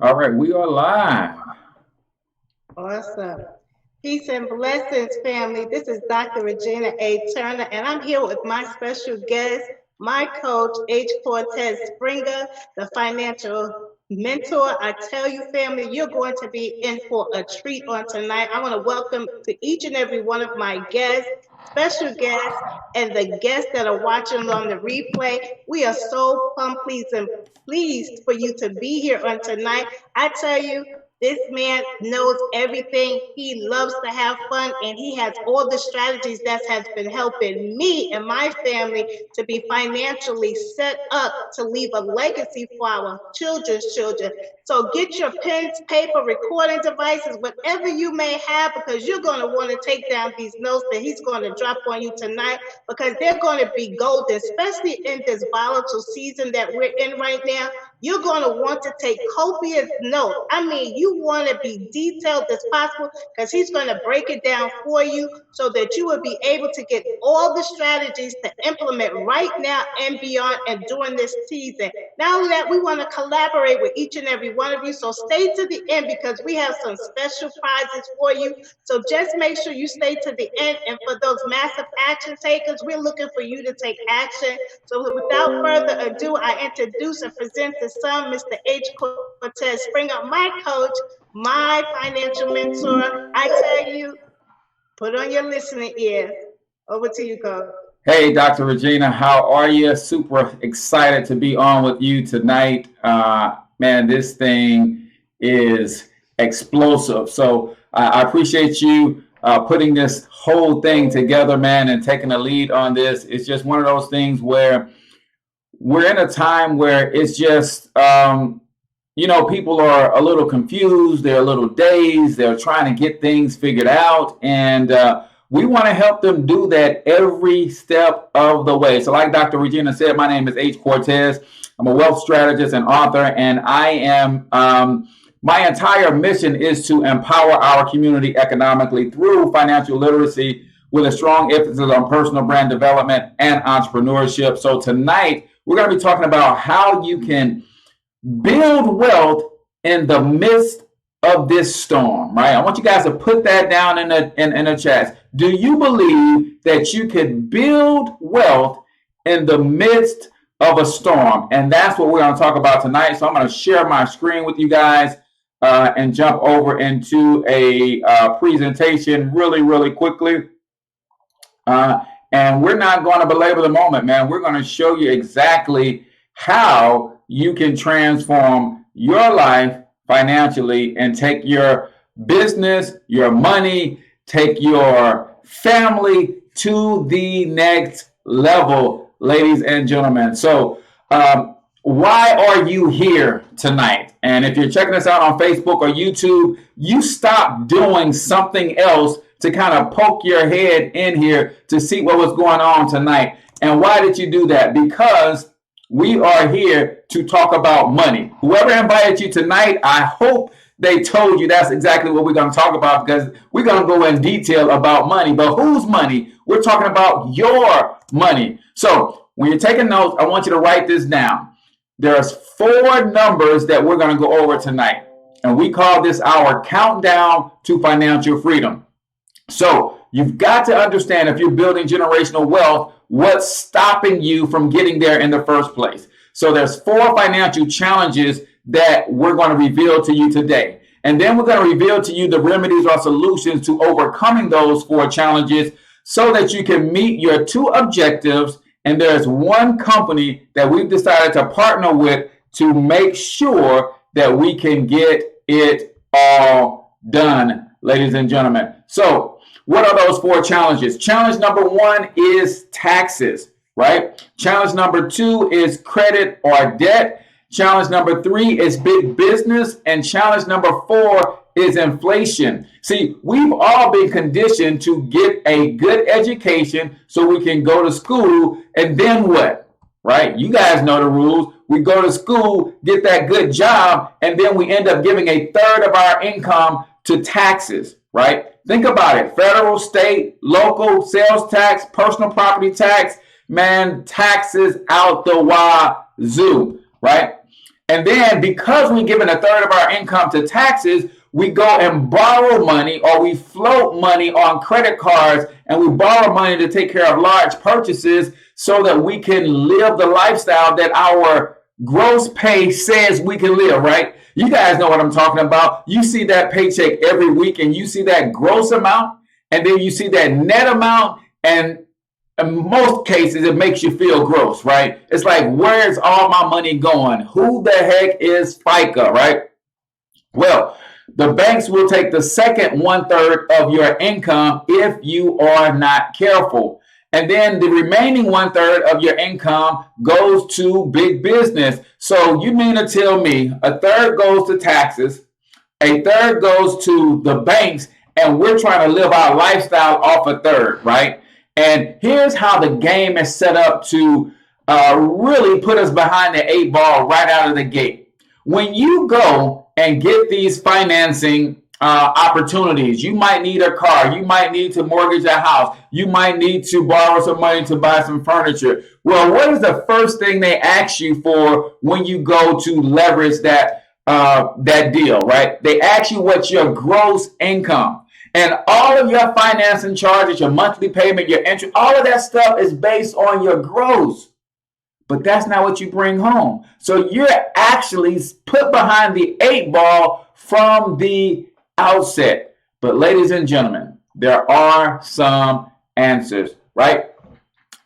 All right, we are live. Awesome. Peace and blessings, family. This is Dr. Regina A. Turner, and I'm here with my special guest, my coach, H. Cortez Springer, the financial mentor. I tell you, family, you're going to be in for a treat on tonight. I want to welcome to each and every one of my guests, special guests, and the guests that are watching on the replay. We are so pumped, pleased, and pleased for you to be here on tonight. I tell you, this man knows everything. He loves to have fun, and he has all the strategies that has been helping me and my family to be financially set up to leave a legacy for our children's children. So get your pens, paper, recording devices, whatever you may have, because you're going to want to take down these notes that he's going to drop on you tonight, because they're going to be golden, especially in this volatile season that we're in right now. You're going to want to take copious notes. I mean, you want to be detailed as possible, because he's going to break it down for you so that you will be able to get all the strategies to implement right now and beyond and during this season. Not only that, we want to collaborate with each and every one of you. So stay to the end, because we have some special prizes for you. So just make sure you stay to the end. And for those massive action takers, we're looking for you to take action. So without further ado, I introduce and present the son, Mr. H. Cortez Springer, my coach, my financial mentor. I tell you, put on your listening ears. Over to you, coach. Hey, Dr. Regina, how are you? Super excited to be on with you tonight. Man, this thing is explosive. So I appreciate you putting this whole thing together, man, and taking the lead on this. It's just one of those things where we're in a time where it's just, people are a little confused. They're a little dazed. They're trying to get things figured out. And we want to help them do that every step of the way. So like Dr. Regina said, my name is H. Cortez. I'm a wealth strategist and author, and I am, my entire mission is to empower our community economically through financial literacy with a strong emphasis on personal brand development and entrepreneurship. So tonight, we're going to be talking about how you can build wealth in the midst of this storm, right? I want you guys to put that down in the chats. Do you believe that you can build wealth in the midst of a storm? And that's what we're going to talk about tonight. So I'm going to share my screen with you guys and jump over into a presentation really, really quickly. And we're not going to belabor the moment, man. We're going to show you exactly how you can transform your life financially and take your business, your money, take your family to the next level, ladies and gentlemen. So, why are you here tonight? And if you're checking us out on Facebook or YouTube, you stop doing something else to kind of poke your head in here to see what was going on tonight. And why did you do that? Because we are here to talk about money. Whoever invited you tonight, I hope they told you that's exactly what we're going to talk about, because we're going to go in detail about money. But whose money? We're talking about your money. So when you're taking notes, I want you to write this down. There's 4 numbers that we're going to go over tonight, and we call this our countdown to financial freedom. So you've got to understand, if you're building generational wealth, what's stopping you from getting there in the first place. So there's 4 financial challenges that we're going to reveal to you today. And then we're going to reveal to you the remedies or solutions to overcoming those 4 challenges so that you can meet your 2 objectives. And there's one company that we've decided to partner with to make sure that we can get it all done, ladies and gentlemen. So what are those 4 challenges? Challenge number 1 is taxes, right? Challenge number 2 is credit or debt. Challenge number 3 is big business. And challenge number 4 is inflation. See, we've all been conditioned to get a good education so we can go to school, and then what? Right? You guys know the rules. We go to school, get that good job, and then we end up giving a third of our income to taxes, right? Think about it. Federal, state, local, sales tax, personal property tax, man, taxes out the wazoo, right? And then because we're giving a third of our income to taxes, we go and borrow money, or we float money on credit cards, and we borrow money to take care of large purchases so that we can live the lifestyle that our gross pay says we can live, right? You guys know what I'm talking about. You see that paycheck every week, and you see that gross amount, and then you see that net amount, and in most cases, it makes you feel gross, right? It's like, where's all my money going? Who the heck is FICA, right? Well, the banks will take the second 1/3 of your income if you are not careful. And then the remaining 1/3 of your income goes to big business. So you mean to tell me a third goes to taxes, a third goes to the banks, and we're trying to live our lifestyle off a third, right? And here's how the game is set up to really put us behind the 8 ball right out of the gate. When you go and get these financing opportunities, you might need a car, you might need to mortgage a house, you might need to borrow some money to buy some furniture. Well, what is the first thing they ask you for when you go to leverage that deal, right? They ask you what's your gross income. And all of your financing charges, your monthly payment, your interest, all of that stuff is based on your gross. But that's not what you bring home. So you're actually put behind the 8 ball from the outset. But ladies and gentlemen, there are some answers, right?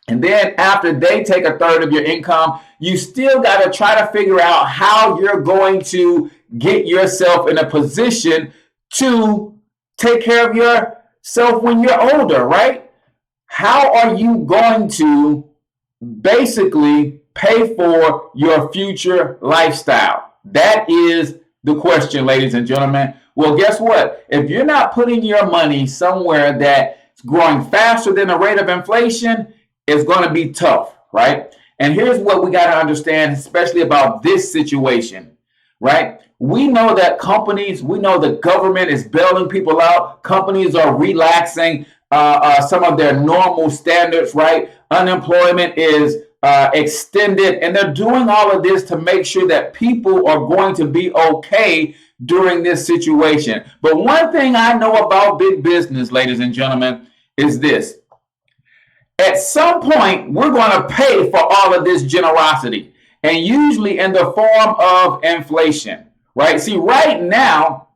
And then after they take a third of your income, you still got to try to figure out how you're going to get yourself in a position to take care of yourself when you're older, right? How are you going to basically pay for your future lifestyle? That is the question, ladies and gentlemen. Well, guess what? If you're not putting your money somewhere that's growing faster than the rate of inflation, it's going to be tough, right? And here's what we got to understand, especially about this situation, right? We know that companies, we know the government is bailing people out. Companies are relaxing some of their normal standards, right? Unemployment is extended, and they're doing all of this to make sure that people are going to be okay during this situation. But one thing I know about big business, ladies and gentlemen, is this. At some point, we're going to pay for all of this generosity, and usually in the form of inflation, right? See, right now,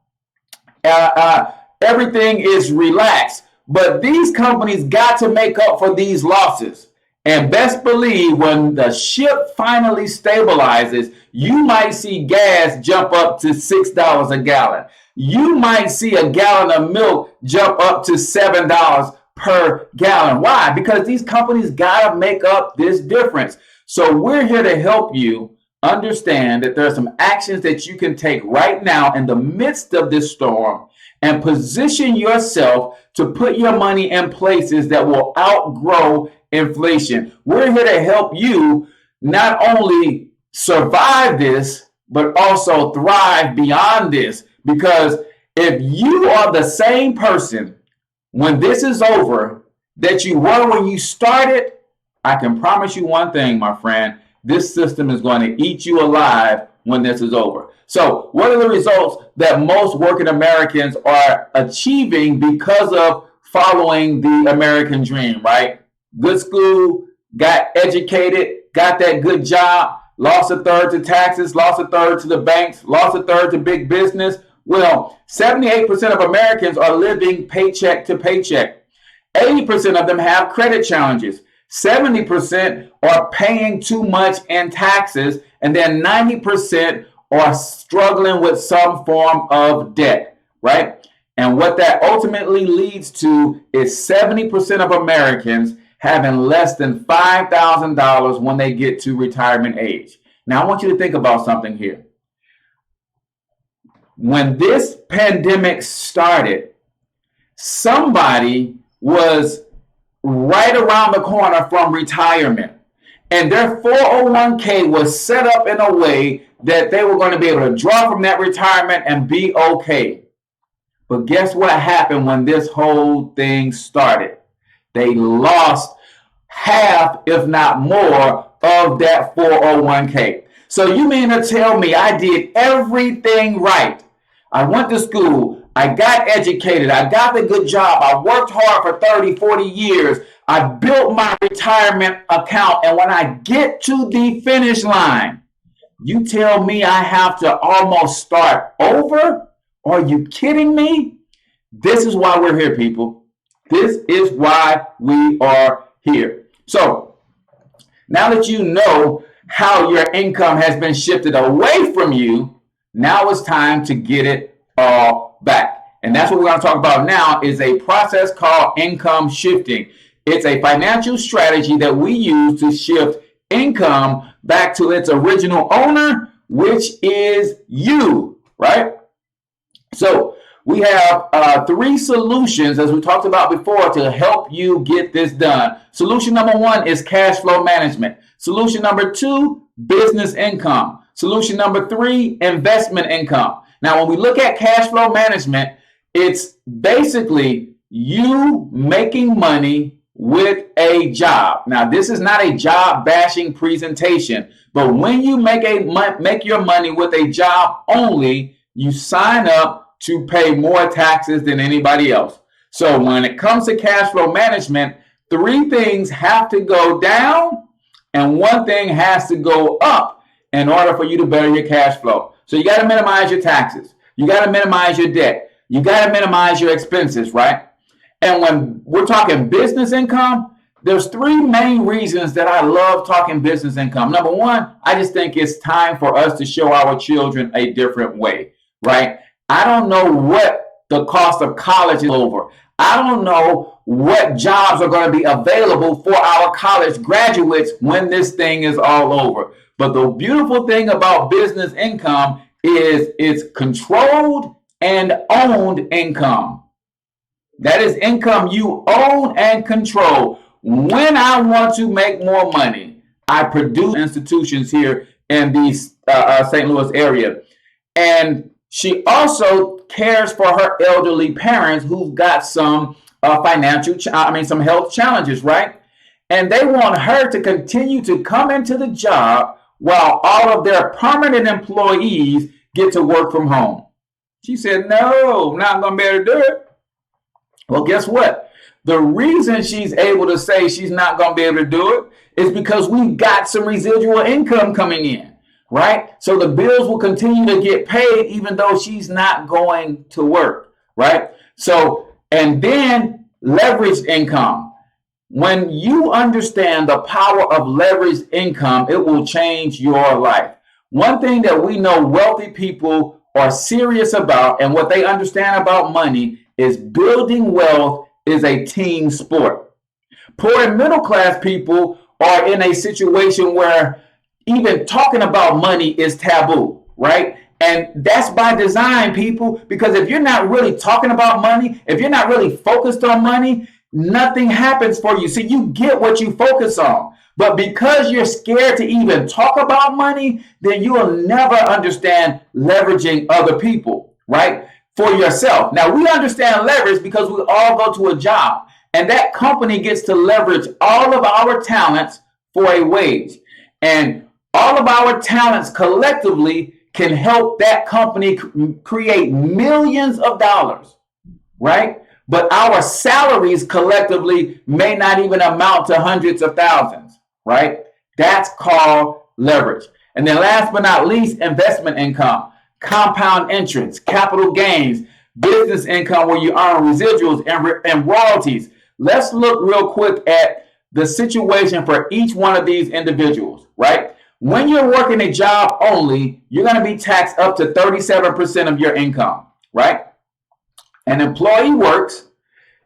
everything is relaxed, but these companies got to make up for these losses. And best believe when the ship finally stabilizes, you might see gas jump up to $6 a gallon. You might see a gallon of milk jump up to $7 per gallon. Why? Because these companies got to make up this difference. So we're here to help you understand that there are some actions that you can take right now in the midst of this storm and position yourself to put your money in places that will outgrow inflation. We're here to help you not only survive this, but also thrive beyond this. Because if you are the same person when this is over that you were when you started, I can promise you one thing, my friend. This system is going to eat you alive when this is over. So what are the results that most working Americans are achieving because of following the American dream, right? Good school, got educated, got that good job, lost a third to taxes, lost a third to the banks, lost a third to big business. Well, 78% of Americans are living paycheck to paycheck. 80% of them have credit challenges. 70% are paying too much in taxes, and then 90% are struggling with some form of debt, right? And what that ultimately leads to is 70% of Americans having less than $5,000 when they get to retirement age. Now, I want you to think about something here. When this pandemic started, somebody was right around the corner from retirement, and their 401k was set up in a way that they were going to be able to draw from that retirement and be okay. But guess what happened when this whole thing started? They lost half, if not more, of that 401k. So you mean to tell me I did everything right? I went to school. I got educated. I got the good job. I worked hard for 30, 40 years. I built my retirement account. And when I get to the finish line, you tell me I have to almost start over? Are you kidding me? This is why we're here, people. This is why we are here. So now that you know how your income has been shifted away from you, now it's time to get it all back. And that's what we're going to talk about now is a process called income shifting. It's a financial strategy that we use to shift income back to its original owner, which is you, right? So we have 3 solutions, as we talked about before, to help you get this done. Solution number 1 is cash flow management. Solution number 2, business income. Solution number 3, investment income. Now, when we look at cash flow management, it's basically you making money with a job. Now, this is not a job bashing presentation, but when you make your money with a job only, you sign up to pay more taxes than anybody else. So when it comes to cash flow management, 3 things have to go down and 1 thing has to go up in order for you to better your cash flow. So you got to minimize your taxes. You got to minimize your debt. You got to minimize your expenses, right? And when we're talking business income, there's 3 main reasons that I love talking business income. Number 1, I just think it's time for us to show our children a different way, right? I don't know what the cost of college is over. I don't know what jobs are going to be available for our college graduates when this thing is all over. But the beautiful thing about business income is it's controlled and owned income. That is income you own and control. When I want to make more money, I produce institutions here in the St. Louis area. And she also cares for her elderly parents who've got some some health challenges, right? And they want her to continue to come into the job while all of their permanent employees get to work from home. She said, no, I'm not going to be able to do it. Well, guess what? The reason she's able to say she's not going to be able to do it is because we've got some residual income coming in, right? So the bills will continue to get paid even though she's not going to work, right? So, and then leveraged income. When you understand the power of leveraged income, it will change your life. One thing that we know wealthy people are serious about and what they understand about money is building wealth is a team sport. Poor and middle class people are in a situation where even talking about money is taboo, right? And that's by design, people, because if you're not really talking about money, if you're not really focused on money, nothing happens for you. See, you get what you focus on. But because you're scared to even talk about money, then you will never understand leveraging other people, right? For yourself. Now, we understand leverage because we all go to a job, and that company gets to leverage all of our talents for a wage. And all of our talents collectively can help that company create millions of dollars, right? But our salaries collectively may not even amount to hundreds of thousands, right? That's called leverage. And then last but not least, investment income, compound interest, capital gains, business income where you earn residuals and royalties. Let's look real quick at the situation for each one of these individuals, right? When you're working a job only, you're going to be taxed up to 37% of your income, right? An employee works,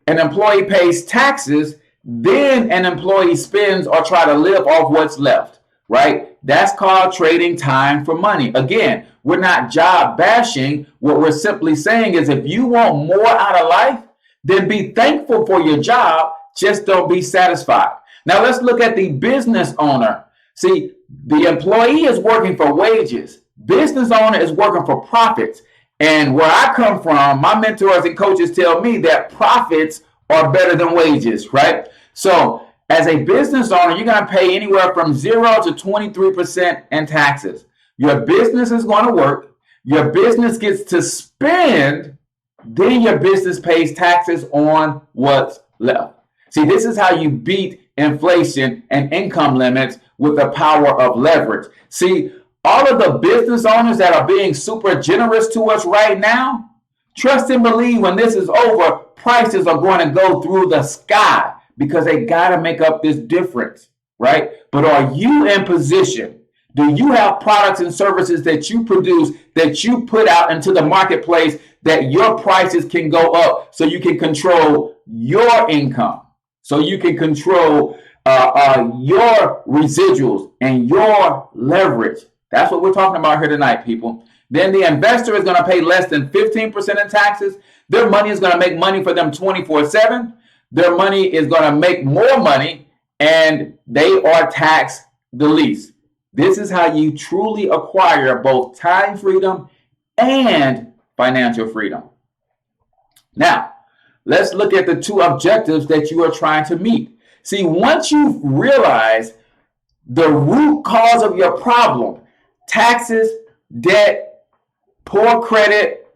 an employee pays taxes, then an employee spends or try to live off what's left, right? That's called trading time for money. Again, we're not job bashing. What we're simply saying is if you want more out of life, then be thankful for your job. Just don't be satisfied. Now let's look at the business owner. See, the employee is working for wages. Business owner is working for profits. And where I come from, my mentors and coaches tell me that profits are better than wages, right? So as a business owner, you're going to pay anywhere from 0 to 23% in taxes. Your business is going to work. Your business gets to spend. Then your business pays taxes on what's left. See, this is how you beat inflation and income limits with the power of leverage. See, all of the business owners that are being super generous to us right now, trust and believe when this is over, prices are going to go through the sky because they got to make up this difference, right? But are you in position? Do you have products and services that you produce, that you put out into the marketplace, that your prices can go up so you can control your income, so you can control your residuals and your leverage? That's what we're talking about here tonight, people. Then the investor is going to pay less than 15% in taxes. Their money is going to make money for them 24/7. Their money is going to make more money, and they are taxed the least. This is how you truly acquire both time freedom and financial freedom. Now, let's look at the two objectives that you are trying to meet. See, once you realize the root cause of your problem, taxes, debt, poor credit,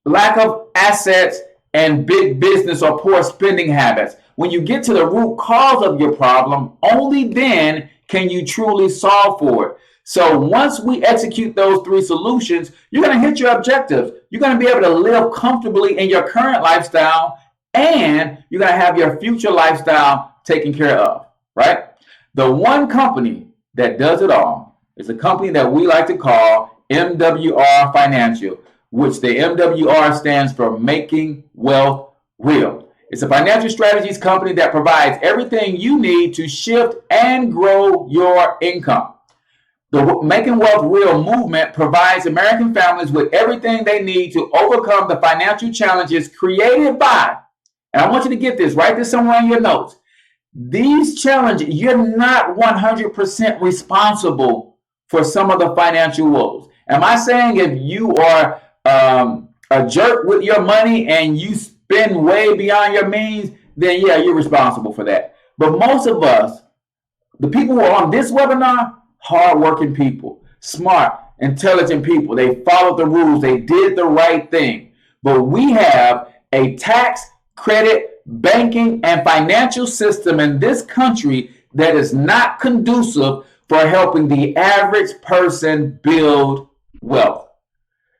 lack of assets, and big business or poor spending habits, when you get to the root cause of your problem, only then can you truly solve for it. So once we execute those three solutions, you're going to hit your objectives. You're going to be able to live comfortably in your current lifestyle, and you're going to have your future lifestyle taken care of, right? The one company that does it all is a company that we like to call MWR Financial, which the MWR stands for Making Wealth Real. It's a financial strategies company that provides everything you need to shift and grow your income. The Making Wealth Real movement provides American families with everything they need to overcome the financial challenges created by, and I want you to get this, write this somewhere in your notes. These challenges, you're not 100% responsible for some of the financial woes. Am I saying if you are a jerk with your money and you spend way beyond your means, then yeah, you're responsible for that. But most of us, the people who are on this webinar, hardworking people, smart, intelligent people. They followed the rules. They did the right thing. But we have a tax, credit, banking, and financial system in this country that is not conducive for helping the average person build wealth.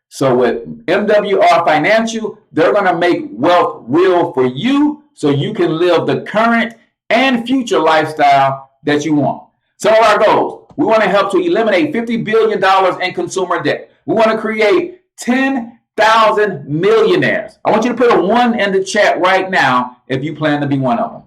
So with MWR Financial, they're going to make wealth real for you so you can live the current and future lifestyle that you want. Some of our goals: we want to help to eliminate $50 billion in consumer debt. We want to create 10,000 millionaires. I want you to put a 1 in the chat right now if you plan to be one of them.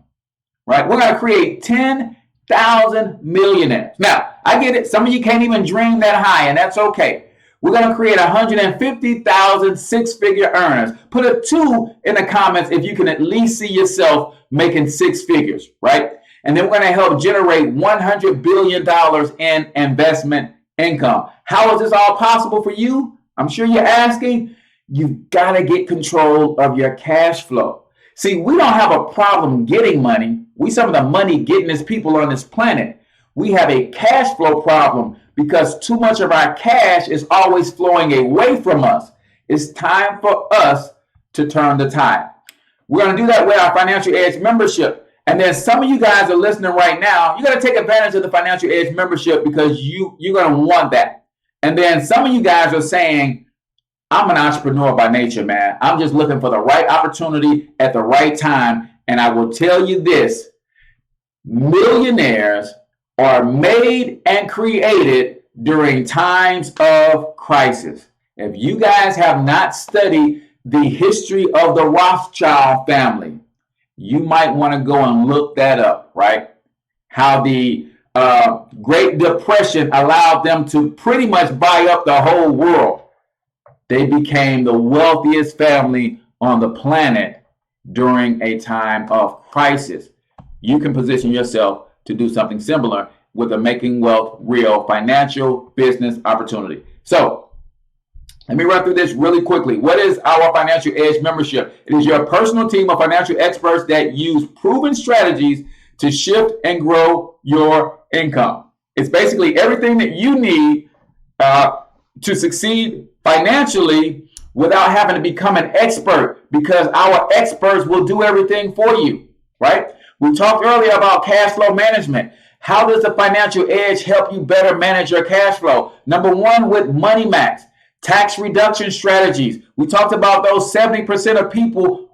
Right? We're going to create 10,000 millionaires. Now, I get it. Some of you can't even dream that high, and that's okay. We're going to create 150,000 six-figure earners. Put a 2 in the comments if you can at least see yourself making six figures, right? And then we're going to help generate $100 billion in investment income. How is this all possible for you? I'm sure you're asking. You've got to get control of your cash flow. See, we don't have a problem getting money. We some of the money getting people on this planet. We have a cash flow problem because too much of our cash is always flowing away from us. It's time for us to turn the tide. We're going to do that with our Financial Edge membership. And then some of you guys are listening right now. You got to take advantage of the Financial Edge membership because you're going to want that. And then some of you guys are saying, I'm an entrepreneur by nature, man. I'm just looking for the right opportunity at the right time. And I will tell you this, millionaires are made and created during times of crisis. If you guys have not studied the history of the Rothschild family, you might want to go and look that up, right? How the Great Depression allowed them to pretty much buy up the whole world. They became the wealthiest family on the planet during a time of crisis. You can position yourself to do something similar with a Making Wealth Real financial business opportunity. So, let me run through this really quickly. What is our Financial Edge membership? It is your personal team of financial experts that use proven strategies to shift and grow your income. It's basically everything that you need to succeed financially without having to become an expert, because our experts will do everything for you, right? We talked earlier about cash flow management. How does the Financial Edge help you better manage your cash flow? Number one, with Money Max, tax reduction strategies. We talked about those 70% of people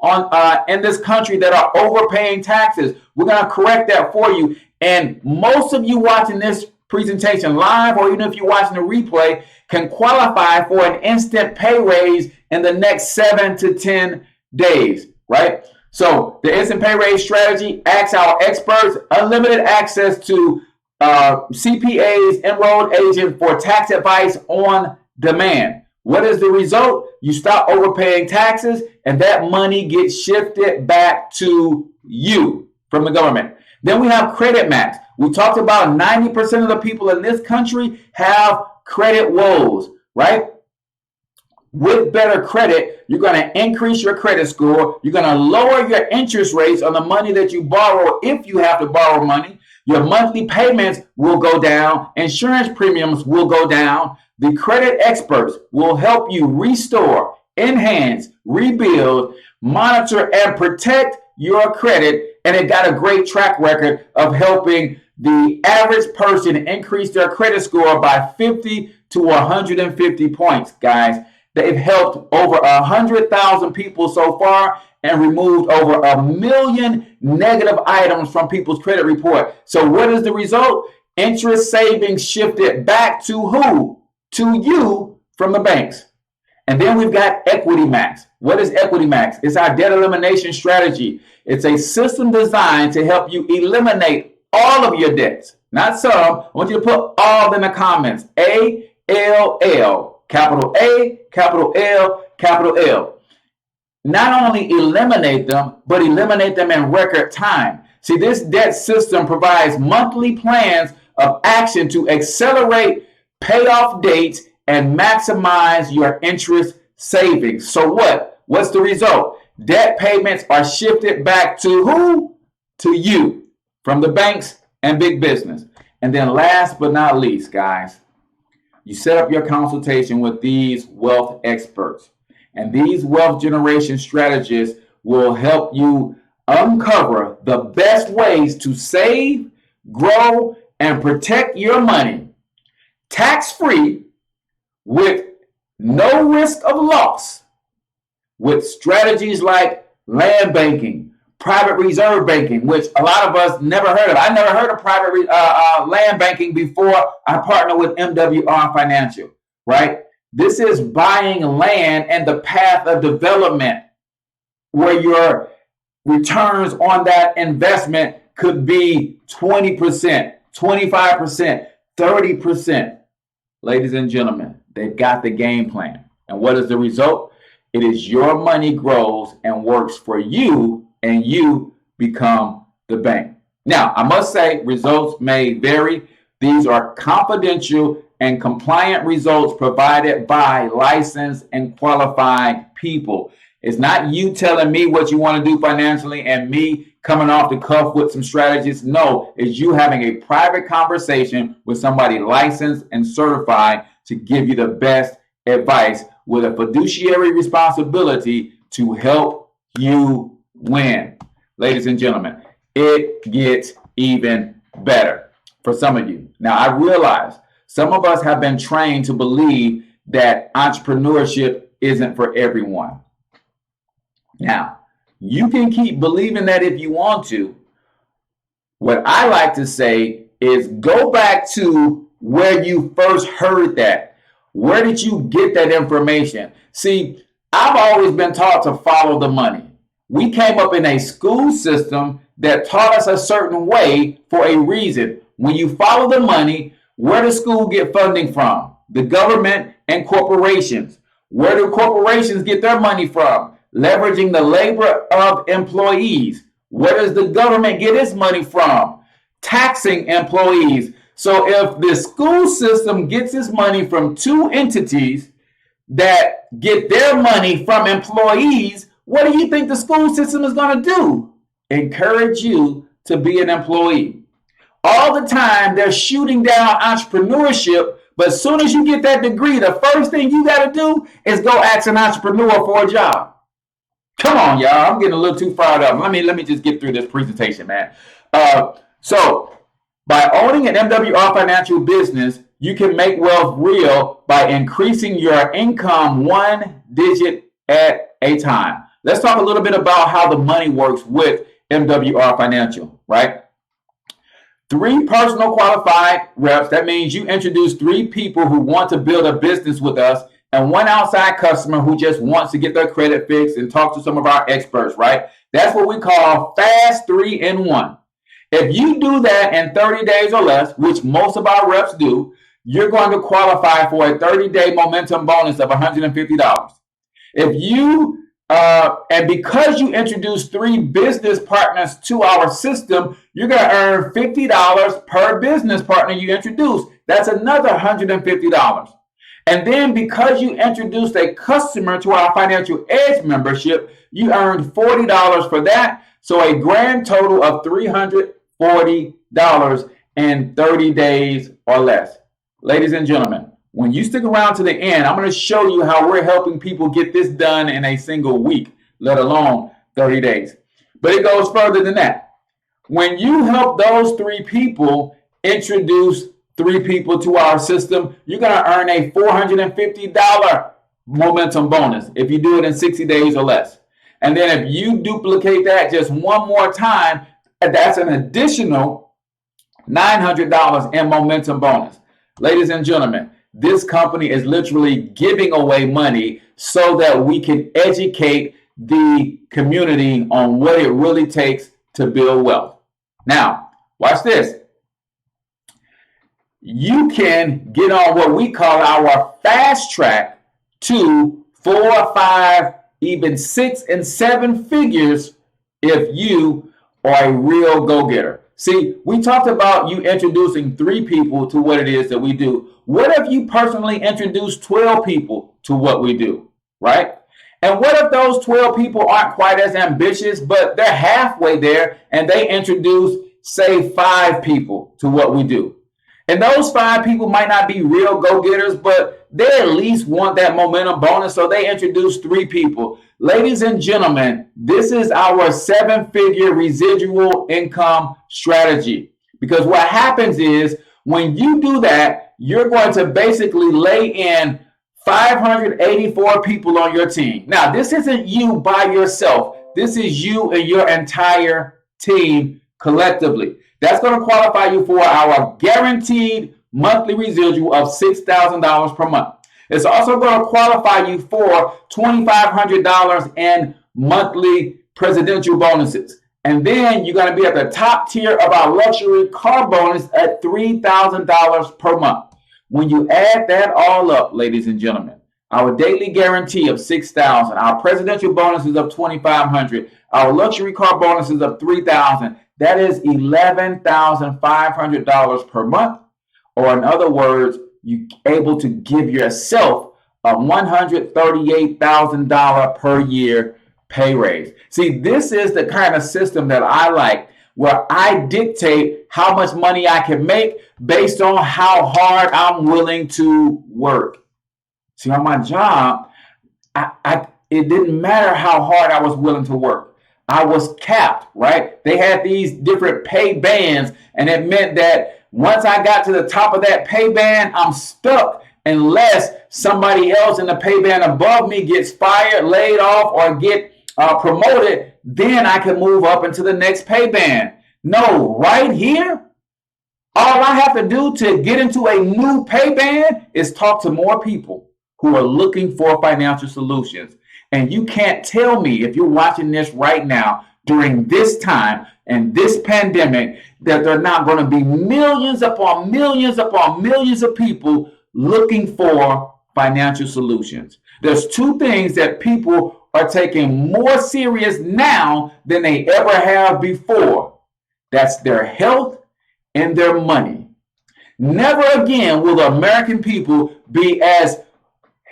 in this country that are overpaying taxes. We're going to correct that for you. And most of you watching this presentation live, or even if you're watching the replay, can qualify for an instant pay raise in the next 7 to 10 days, right? So the instant pay raise strategy, ask our experts, unlimited access to CPAs, enrolled agents for tax advice on demand. What is the result? You stop overpaying taxes, and that money gets shifted back to you from the government. Then we have Credit Max. We talked about 90% of the people in this country have credit woes, right? With better credit, you're going to increase your credit score. You're going to lower your interest rates on the money that you borrow if you have to borrow money. Your monthly payments will go down. Insurance premiums will go down. The credit experts will help you restore, enhance, rebuild, monitor, and protect your credit. And it got a great track record of helping the average person increase their credit score by 50 to 150 points, guys. They've helped over 100,000 people so far and removed over 1 million negative items from people's credit report. So what is the result? Interest savings shifted back to who? To you from the banks. And then we've got Equity Max. What is Equity Max? It's our debt elimination strategy. It's a system designed to help you eliminate all of your debts. Not some. I want you to put all in the comments. ALL, capital A, capital L, capital L. Not only eliminate them, but eliminate them in record time. See, this debt system provides monthly plans of action to accelerate payoff dates and maximize your interest savings. So what? What's the result? Debt payments are shifted back to who? To you, from the banks and big business. And then last but not least, guys, you set up your consultation with these wealth experts. And these wealth generation strategists will help you uncover the best ways to save, grow, and protect your money tax-free with no risk of loss, with strategies like land banking, private reserve banking, which a lot of us never heard of. I never heard of private land banking before I partnered with MWR Financial, right? This is buying land and the path of development where your returns on that investment could be 20%, 25%, 30%. Ladies and gentlemen, they've got the game plan. And what is the result? It is your money grows and works for you, and you become the bank. Now, I must say, results may vary. These are confidential and compliant results provided by licensed and qualified people. It's not you telling me what you want to do financially and me coming off the cuff with some strategies. No, it's you having a private conversation with somebody licensed and certified to give you the best advice with a fiduciary responsibility to help you win. Ladies and gentlemen, it gets even better for some of you. Now, I realize some of us have been trained to believe that entrepreneurship isn't for everyone. Now, you can keep believing that if you want to. What I like to say is go back to where you first heard that. Where did you get that information? See, I've always been taught to follow the money. We came up in a school system that taught us a certain way for a reason. When you follow the money, where does school get funding from? The government and corporations. Where do corporations get their money from? Leveraging the labor of employees. Where does the government get its money from? Taxing employees. So if the school system gets its money from two entities that get their money from employees, what do you think the school system is going to do? Encourage you to be an employee. All the time they're shooting down entrepreneurship, But as soon as you get that degree, the first thing you got to do is go ask an entrepreneur for a job. Come on, y'all. I'm getting a little too fired up. Let me just get through this presentation, man. So by owning an MWR financial business, you can make wealth real by increasing your income one digit at a time. Let's talk a little bit about how the money works with MWR Financial, right? 3 personal qualified reps. That means you introduce 3 people who want to build a business with us and 1 outside customer who just wants to get their credit fixed and talk to some of our experts, right? That's what we call fast 3 in 1. If you do that in 30 days or less, which most of our reps do, you're going to qualify for a 30-day momentum bonus of $150. If you and because you introduce 3 business partners to our system, you're going to earn $50 per business partner you introduce. That's another $150. And then because you introduced a customer to our Financial Edge membership, you earned $40 for that. So a grand total of $340 in 30 days or less. Ladies and gentlemen, when you stick around to the end, I'm going to show you how we're helping people get this done in a single week, let alone 30 days. But it goes further than that. When you help those 3 people introduce 3 people to our system, you're going to earn a $450 momentum bonus if you do it in 60 days or less. And then if you duplicate that just 1 more time, that's an additional $900 in momentum bonus. Ladies and gentlemen, this company is literally giving away money so that we can educate the community on what it really takes to build wealth. Now, watch this. You can get on what we call our fast track to 4, 5, even 6 and 7 figures if you are a real go-getter. See, we talked about you introducing 3 people to what it is that we do. What if you personally introduce 12 people to what we do, right? And what if those 12 people aren't quite as ambitious, but they're halfway there and they introduce, say, 5 people to what we do? And those 5 people might not be real go-getters, but they at least want that momentum bonus, so they introduce 3 people. Ladies and gentlemen, this is our 7-figure residual income strategy. Because what happens is when you do that, you're going to basically lay in 584 people on your team. Now, this isn't you by yourself. This is you and your entire team collectively. That's going to qualify you for our guaranteed monthly residual of $6,000 per month. It's also going to qualify you for $2,500 in monthly presidential bonuses. And then you're going to be at the top tier of our luxury car bonus at $3,000 per month. When you add that all up, ladies and gentlemen, our daily guarantee of $6,000, our presidential bonuses of $2,500, our luxury car bonuses of $3,000, that is $11,500 per month. Or in other words, you're able to give yourself a $138,000 per year pay raise. See, this is the kind of system that I like, where I dictate how much money I can make based on how hard I'm willing to work. See, on my job, it didn't matter how hard I was willing to work. I was capped, right? They had these different pay bands, and it meant that once I got to the top of that pay band, I'm stuck unless somebody else in the pay band above me gets fired, laid off, or get promoted. Then I can move up into the next pay band. No, right here, all I have to do to get into a new pay band is talk to more people who are looking for financial solutions. And you can't tell me, if you're watching this right now during this time and this pandemic, that there are not going to be millions upon millions upon millions of people looking for financial solutions. There's 2 things that people are taking more serious now than they ever have before. That's their health and their money. Never again will the American people be as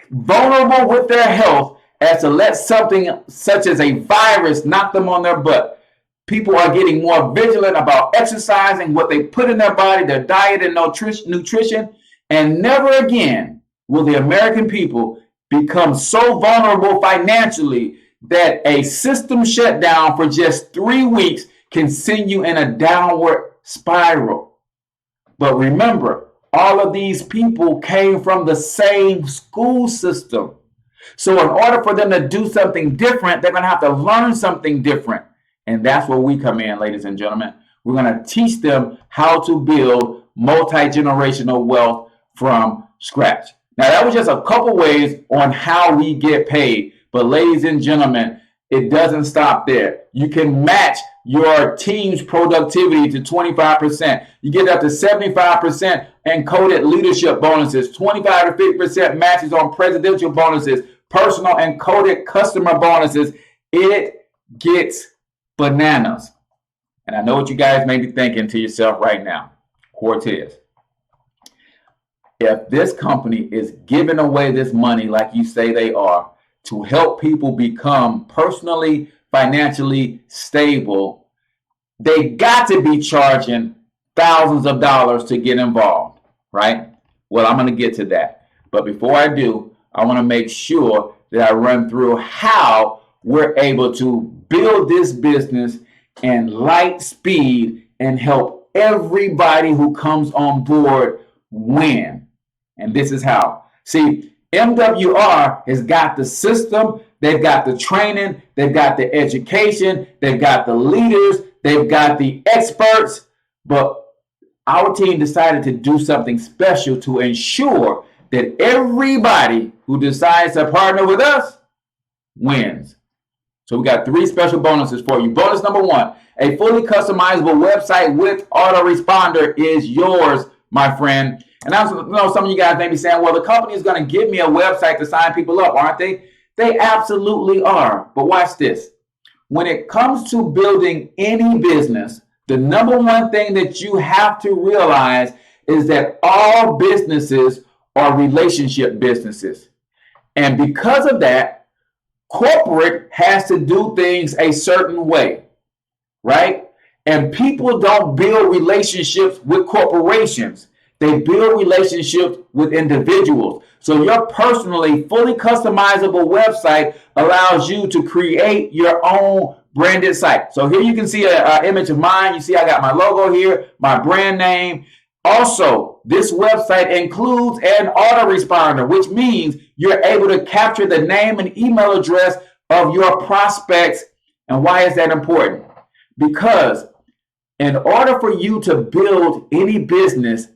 vulnerable with their health as to let something such as a virus knock them on their butt. People are getting more vigilant about exercising, what they put in their body, their diet and nutrition. And never again will the American people become so vulnerable financially that a system shutdown for just 3 weeks can send you in a downward spiral. But remember, all of these people came from the same school system. So in order for them to do something different, they're going to have to learn something different. And that's where we come in, ladies and gentlemen. We're going to teach them how to build multi-generational wealth from scratch. Now, that was just a couple ways on how we get paid. But ladies and gentlemen, it doesn't stop there. You can match your team's productivity to 25%. You get up to 75% encoded leadership bonuses, 25 to 50% matches on presidential bonuses, personal encoded customer bonuses. It gets bananas. And I know what you guys may be thinking to yourself right now. Cortez, if this company is giving away this money like you say they are to help people become personally, financially stable, they got to be charging thousands of dollars to get involved, right? Well, I'm going to get to that. But before I do, I want to make sure that I run through how we're able to build this business in light speed and help everybody who comes on board win. And this is how. See, MWR has got the system, they've got the training, they've got the education, they've got the leaders, they've got the experts, but our team decided to do something special to ensure that everybody who decides to partner with us wins. So we got 3 special bonuses for you. Bonus number 1, a fully customizable website with autoresponder is yours, my friend. And I know some of you guys may be saying, well, the company is going to give me a website to sign people up, aren't they? They absolutely are. But watch this. When it comes to building any business, the number one thing that you have to realize is that all businesses are relationship businesses. And because of that, corporate has to do things a certain way, right? And people don't build relationships with corporations. They build relationships with individuals. So your personally fully customizable website allows you to create your own branded site. So here you can see an image of mine. You see I got my logo here, my brand name. Also, this website includes an autoresponder, which means you're able to capture the name and email address of your prospects. And why is that important? Because in order for you to build any business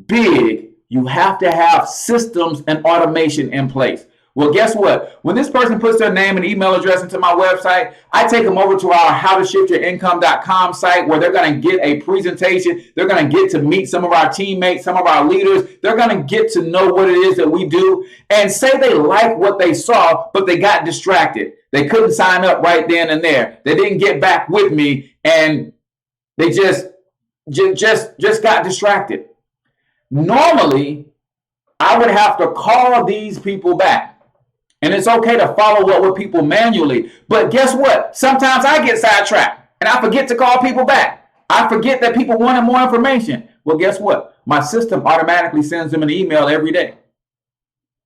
big, you have to have systems and automation in place. Well, guess what? When this person puts their name and email address into my website, I take them over to our howtoshiftyourincome.com site where they're going to get a presentation. They're going to get to meet some of our teammates, some of our leaders. They're going to get to know what it is that we do and say they like what they saw, but they got distracted. They couldn't sign up right then and there. They didn't get back with me and they just got distracted. Normally, I would have to call these people back. And it's okay to follow up with people manually. But guess what? Sometimes I get sidetracked and I forget to call people back. I forget that people wanted more information. Well, guess what? My system automatically sends them an email every day.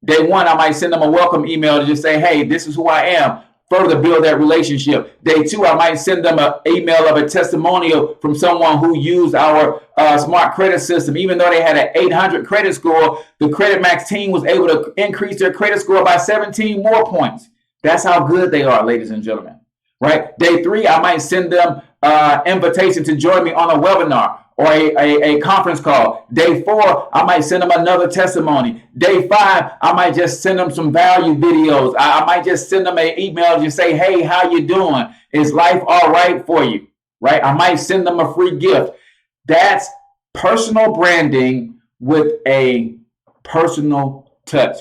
Day 1, I might send them a welcome email to just say, hey, this is who I am. Further build that relationship. Day 2, I might send them an email of a testimonial from someone who used our smart credit system. Even though they had an 800 credit score, the Credit Max team was able to increase their credit score by 17 more points. That's how good they are, ladies and gentlemen. Right? Day 3, I might send them an invitation to join me on a webinar or a conference call. Day 4, I might send them another testimony. Day 5, I might just send them some value videos. I might just send them an email to say, hey, how you doing? Is life all right for you? Right? I might send them a free gift. That's personal branding with a personal touch.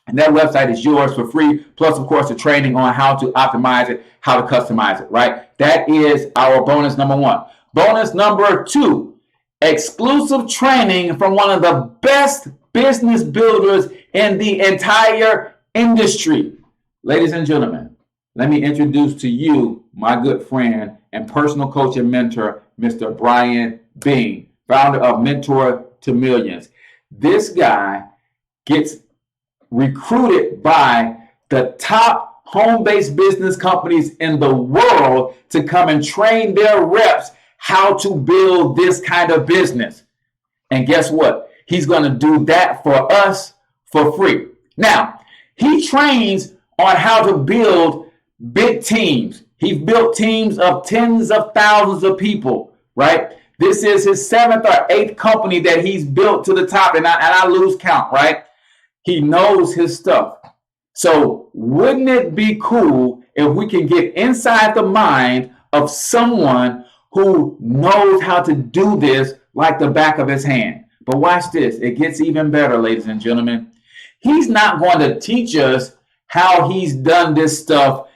And that website is yours for free. Plus, of course, the training on how to optimize it, how to customize it, right? That is our bonus number 1. Bonus number 2, exclusive training from one of the best business builders in the entire industry. Ladies and gentlemen, let me introduce to you my good friend and personal coach and mentor, Mr. Brian Bean, founder of Mentor to Millions. This guy gets recruited by the top home-based business companies in the world to come and train their reps how to build this kind of business. And guess what? He's going to do that for us for free. Now, he trains on how to build big teams. He's built teams of tens of thousands of people, right? This is his 7th or 8th company that he's built to the top, and I lose count, right? He knows his stuff. So wouldn't it be cool if we can get inside the mind of someone who knows how to do this like the back of his hand? But watch this. It gets even better, ladies and gentlemen. He's not going to teach us how he's done this stuff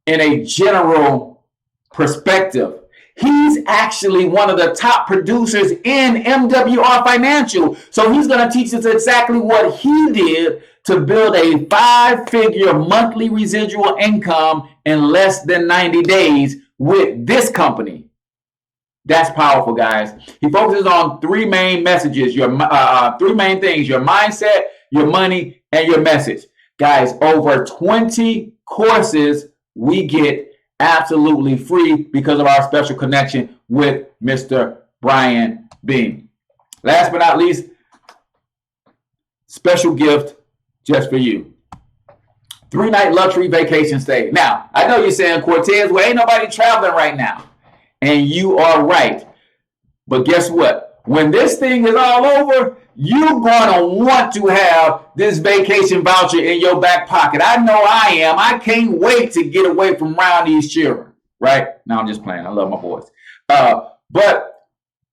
in a general perspective. He's actually one of the top producers in MWR Financial. So he's going to teach us exactly what he did to build a 5-figure monthly residual income in less than 90 days with this company. That's powerful, guys. He focuses on 3 main messages, 3 main things: your mindset, your money, and your message. Guys, over 20 courses we get absolutely free because of our special connection with Mr. Brian Bean. Last but not least, special gift just for you. 3-night luxury vacation stay. Now, I know you're saying, Cortez, well, ain't nobody traveling right now. And you are right. But guess what? When this thing is all over, you're going to want to have this vacation voucher in your back pocket. I know I am. I can't wait to get away from around these children, right? No, I'm just playing. I love my boys. But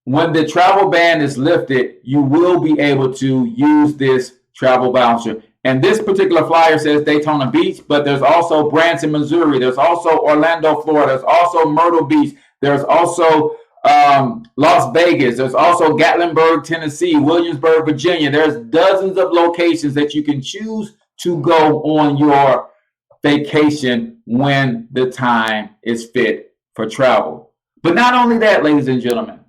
when the travel ban is lifted, you will be able to use this travel voucher. And this particular flyer says Daytona Beach, but there's also Branson, Missouri. There's also Orlando, Florida. There's also Myrtle Beach. There's also Las Vegas. There's also Gatlinburg, Tennessee, Williamsburg, Virginia. There's dozens of locations that you can choose to go on your vacation when the time is fit for travel. But not only that, ladies and gentlemen,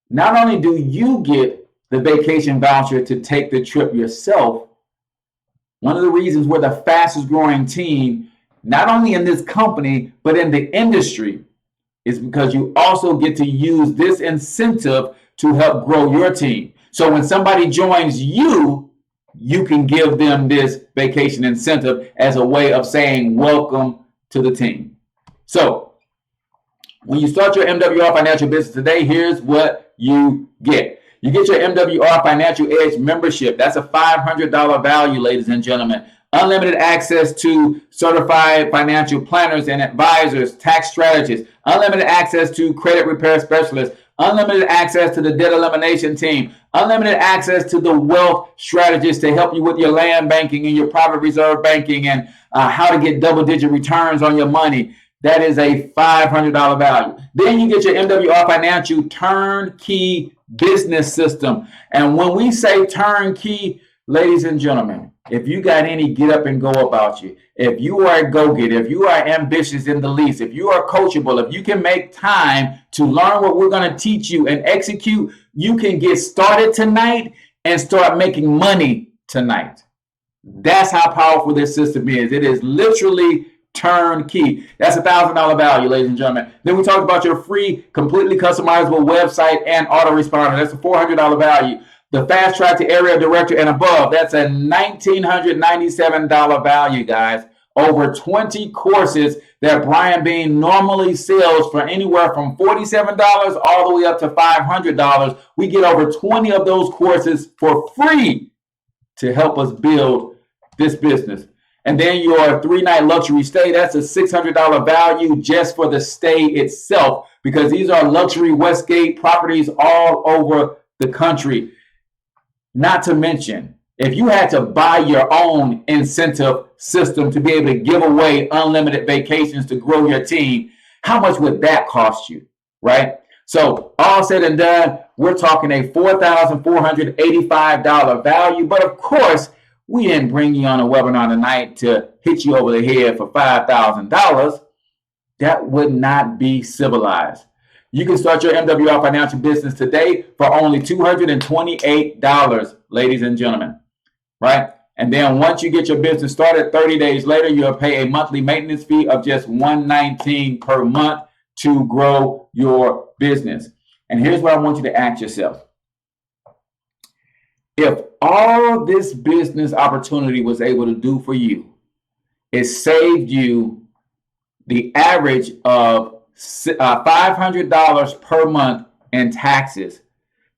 not only do you get the vacation voucher to take the trip yourself, one of the reasons we're the fastest growing team, not only in this company, but in the industry, is because you also get to use this incentive to help grow your team. So when somebody joins you, you can give them this vacation incentive as a way of saying welcome to the team. So when you start your MWR Financial business today, here's what you get. You get your MWR Financial Edge membership. That's a $500 value, ladies and gentlemen. Unlimited access to certified financial planners and advisors, tax strategists, unlimited access to credit repair specialists, unlimited access to the debt elimination team, unlimited access to the wealth strategists to help you with your land banking and your private reserve banking and how to get double-digit returns on your money. That is a $500 value. Then you get your MWR Financial Turnkey Business System. And when we say turnkey, ladies and gentlemen, if you got any get up and go about you, if you are a go-getter, if you are ambitious in the least, if you are coachable, if you can make time to learn what we're going to teach you and execute, you can get started tonight and start making money tonight. That's how powerful this system is. It is literally turnkey. That's a $1,000 value, ladies and gentlemen. Then we talk about your free, completely customizable website and autoresponder. That's a $400 value. The fast track to area director and above, that's a $1,997 value, guys. Over 20 courses that Brian Bean normally sells for anywhere from $47 all the way up to $500. We get over 20 of those courses for free to help us build this business. And then your 3-night luxury stay, that's a $600 value just for the stay itself, because these are luxury Westgate properties all over the country. Not to mention, if you had to buy your own incentive system to be able to give away unlimited vacations to grow your team, how much would that cost you, right? So all said and done, we're talking a $4,485 value. But of course, we didn't bring you on a webinar tonight to hit you over the head for $5,000. That would not be civilized. You can start your MWR Financial business today for only $228, ladies and gentlemen, right? And then once you get your business started, 30 days later, you'll pay a monthly maintenance fee of just $119 per month to grow your business. And here's what I want you to ask yourself. If all this business opportunity was able to do for you, it saved you the average of $500 per month in taxes.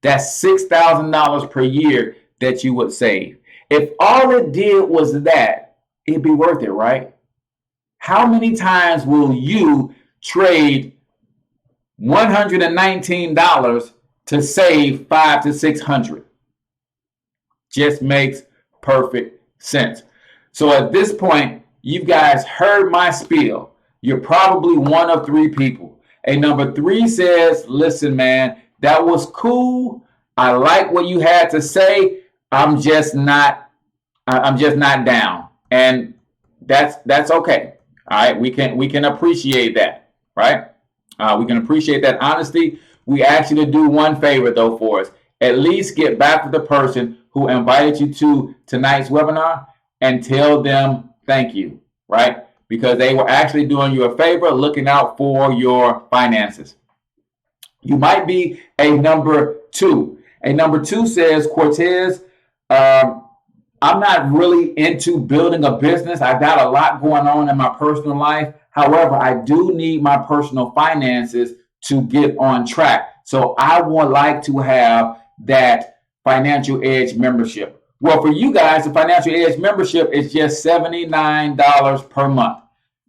That's $6,000 per year that you would save. If all it did was that, it'd be worth it, right? How many times will you trade $119 to save $500 to $600? Just makes perfect sense. So at this point, you guys heard my spiel. You're probably one of three people. A number three says, listen, man, that was cool. I like what you had to say. I'm just not down. And that's okay. All right. We can appreciate that, right? We can appreciate that honesty. We ask you to do one favor though for us. At least get back with the person who invited you to tonight's webinar and tell them thank you, right? Because they were actually doing you a favor, looking out for your finances. You might be a number two. A number two says, Cortez, I'm not really into building a business. I've got a lot going on in my personal life. However, I do need my personal finances to get on track. So I would like to have that Financial Edge membership. Well, for you guys, the Financial Edge membership is just $79 per month.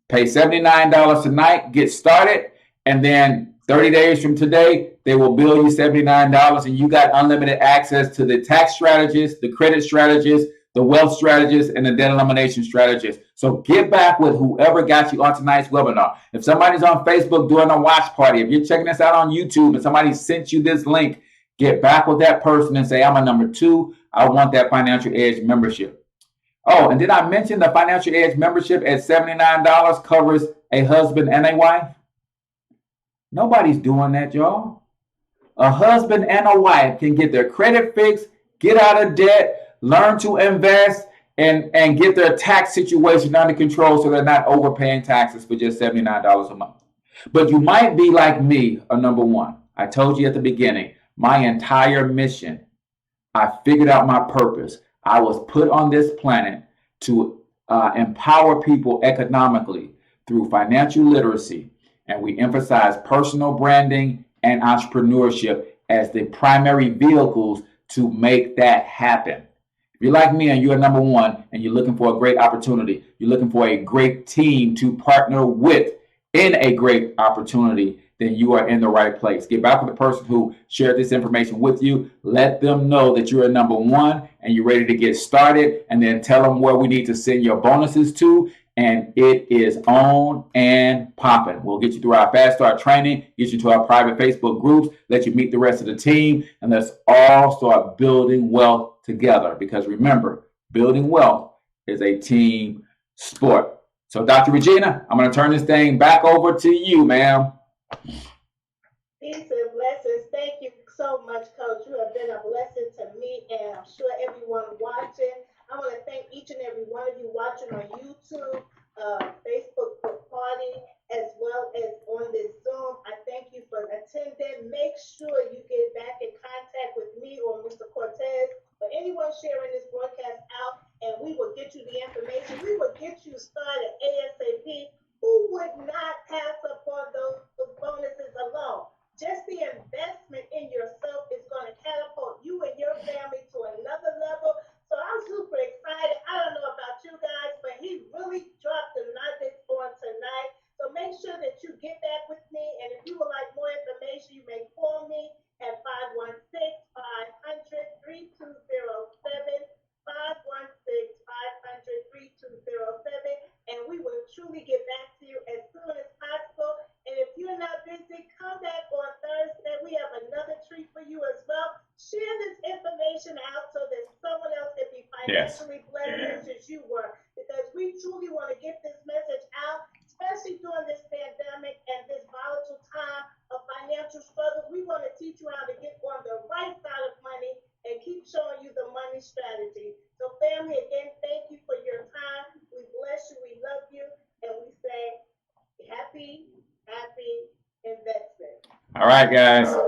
Pay $79 tonight, get started, and then 30 days from today, they will bill you $79, and you got unlimited access to the tax strategists, the credit strategists, the wealth strategists, and the debt elimination strategists. So get back with whoever got you on tonight's webinar. If somebody's on Facebook doing a watch party, if you're checking this out on YouTube and somebody sent you this link, get back with that person and say, I'm a number two. I want that Financial Edge membership. Oh, and did I mention the Financial Edge membership at $79 covers a husband and a wife? Nobody's doing that, y'all. A husband and a wife can get their credit fixed, get out of debt, learn to invest, and get their tax situation under control so they're not overpaying taxes for just $79 a month. But you might be like me, a number one. I told you at the beginning, my entire mission, I figured out my purpose. I was put on this planet to empower people economically through financial literacy. And we emphasize personal branding and entrepreneurship as the primary vehicles to make that happen. If you're like me and you're number one and you're looking for a great opportunity, you're looking for a great team to partner with in a great opportunity, then you are in the right place. Get back with the person who shared this information with you. Let them know that you're a number one and you're ready to get started, and then tell them where we need to send your bonuses to. And it is on and popping. We'll get you through our Fast Start training, get you to our private Facebook groups, let you meet the rest of the team, and let's all start building wealth together. Because remember, building wealth is a team sport. So, Dr. Regina, I'm going to turn this thing back over to you, ma'am. Peace and blessings. Thank you so much, Coach. You have been a blessing to me, and I'm sure everyone watching. I want to thank each and every one of you watching on YouTube, Facebook Party, as well as on this Zoom. I thank you for attending. Make sure you get back in contact with me or Mr. Cortez or anyone sharing this broadcast out, and we will get you the information. We will get you started ASAP. Who would not pass up on those bonuses alone? Just the investment in yourself is going to catapult you and your family to another level. So I'm super excited. I don't know about you guys, but he really dropped the nuggets on tonight. So make sure that you get back with me. And if you would like more information, you may call me at 516-500-3207. 516-500-3207. And we will truly get back to you as soon as possible. And if you're not busy, come back on Thursday. We have another treat for you as well. Share this information out so that someone else can be financially blessed as you were. Because we truly want to get this message out, especially during this pandemic and this volatile time of financial All right, guys.